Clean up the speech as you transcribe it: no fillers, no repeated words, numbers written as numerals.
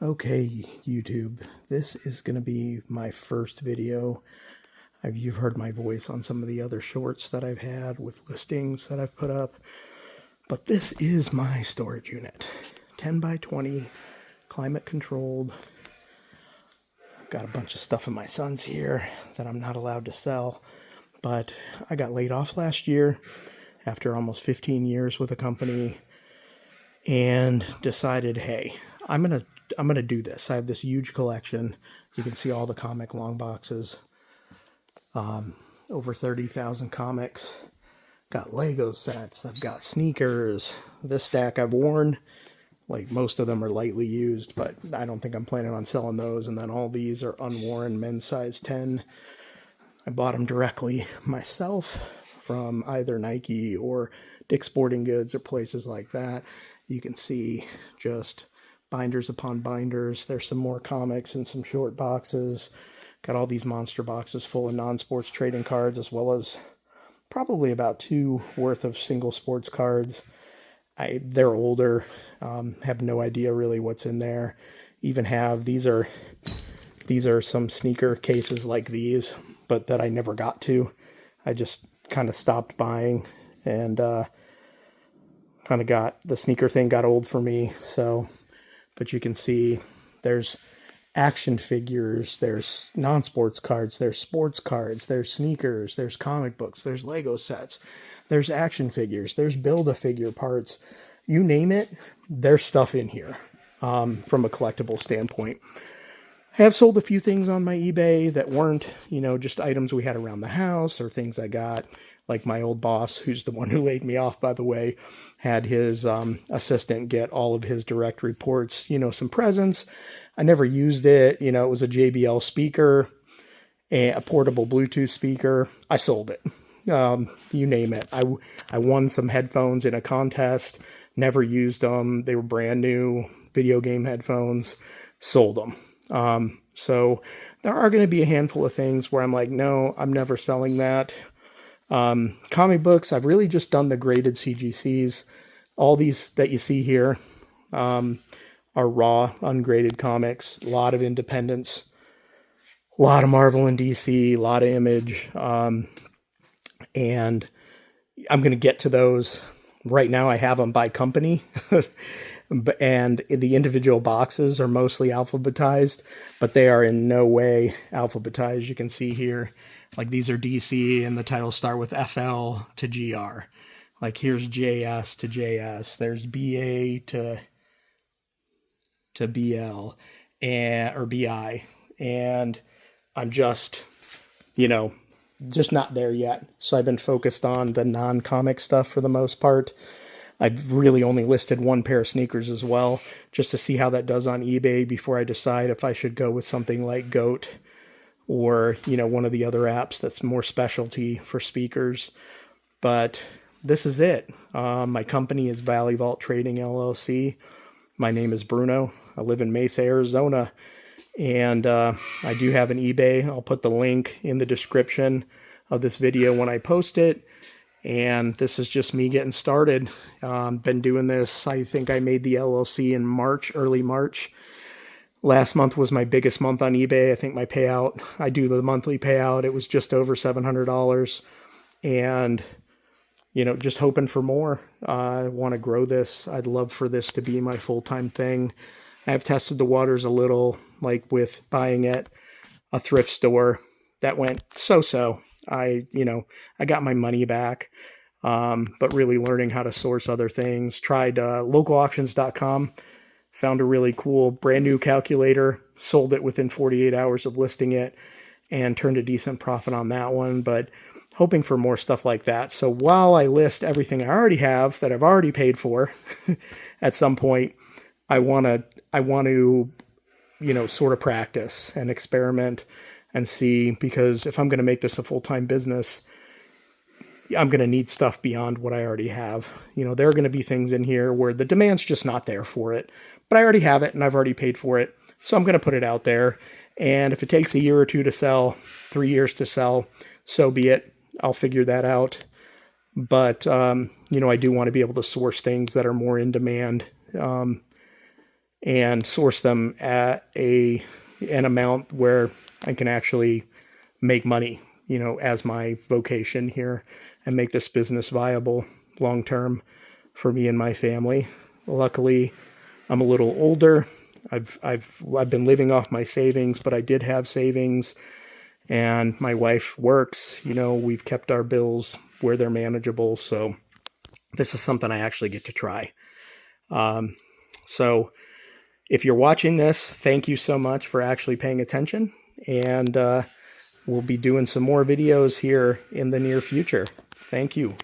Okay, YouTube, this is going to be my first video. You've heard my voice on some of the other shorts that I've had with listings that I've put up, but this is my storage unit. 10 by 20, climate controlled. I've got a bunch of stuff in my son's here that I'm not allowed to sell, but I got laid off last year after almost 15 years with a company and decided, hey, I'm gonna do this. I have this huge collection. You can see all the comic long boxes. Over 30,000 comics. Got Lego sets. I've got sneakers. This stack I've worn. Like, most of them are lightly used, but I don't think I'm planning on selling those. And then all these are unworn men's size 10. I bought them directly myself from either Nike or Dick's Sporting Goods or places like that. You can see just binders upon binders. There's some more comics and some short boxes. Got all these monster boxes full of non-sports trading cards, as well as probably about 2 worth of single sports cards. They're older, have no idea really what's in there. Even have, these are some sneaker cases like these, but that I never got to. I just kind of stopped buying, and kind of got, the sneaker thing got old for me. So, but you can see there's action figures, there's non-sports cards, there's sports cards, there's sneakers, there's comic books, there's Lego sets, there's action figures, there's Build-A-Figure parts. You name it, there's stuff in here from a collectible standpoint. I have sold a few things on my eBay that weren't, just items we had around the house or things I got. Like my old boss, who's the one who laid me off, by the way, had his assistant get all of his direct reports, some presents. I never used it. It was a JBL speaker, a portable Bluetooth speaker. I sold it. You name it. I won some headphones in a contest. Never used them. They were brand new video game headphones. Sold them. So there are going to be a handful of things where I'm like, no, I'm never selling that. Comic books, I've really just done the graded CGCs. All these that you see here are raw, ungraded comics. A lot of independents, a lot of Marvel and DC, a lot of Image. And I'm going to get to those. Right now I have them by company. And the individual boxes are mostly alphabetized, but they are in no way alphabetized. You can see here, like, these are DC and the titles start with FL to GR. Like, here's JS to JS. There's BA to BL or BI. And I'm just, just not there yet. So I've been focused on the non-comic stuff for the most part. I've really only listed 1 pair of sneakers as well, just to see how that does on eBay before I decide if I should go with something like GOAT or, one of the other apps that's more specialty for speakers. But this is it. My company is Valley Vault Trading LLC. My name is Bruno. I live in Mesa, Arizona. And I do have an eBay. I'll put the link in the description of this video when I post it. And this is just me getting started. Been doing this, I think I made the LLC in March, early March. Last month was my biggest month on eBay. I think my payout, I do the monthly payout, it was just over $700. And, just hoping for more. I want to grow this. I'd love for this to be my full-time thing. I've tested the waters a little, like with buying at a thrift store. That went so-so. I got my money back, but really learning how to source other things. Tried localauctions.com, found a really cool brand new calculator, sold it within 48 hours of listing it, and turned a decent profit on that one, but hoping for more stuff like that. So while I list everything I already have that I've already paid for, at some point, I want to, sort of practice and experiment and see, because if I'm going to make this a full-time business, I'm going to need stuff beyond what I already have. There are going to be things in here where the demand's just not there for it, but I already have it and I've already paid for it. So I'm going to put it out there. And if it takes a year or 2 to sell, 3 years to sell, so be it. I'll figure that out. But, I do want to be able to source things that are more in demand. and source them at an amount where I can actually make money, you know, as my vocation here, and make this business viable long term for me and my family. Luckily, I'm a little older. I've been living off my savings, but I did have savings, and my wife works. You know, we've kept our bills where they're manageable, so this is something I actually get to try. So if you're watching this, thank you so much for actually paying attention, and we'll be doing some more videos here in the near future. Thank you.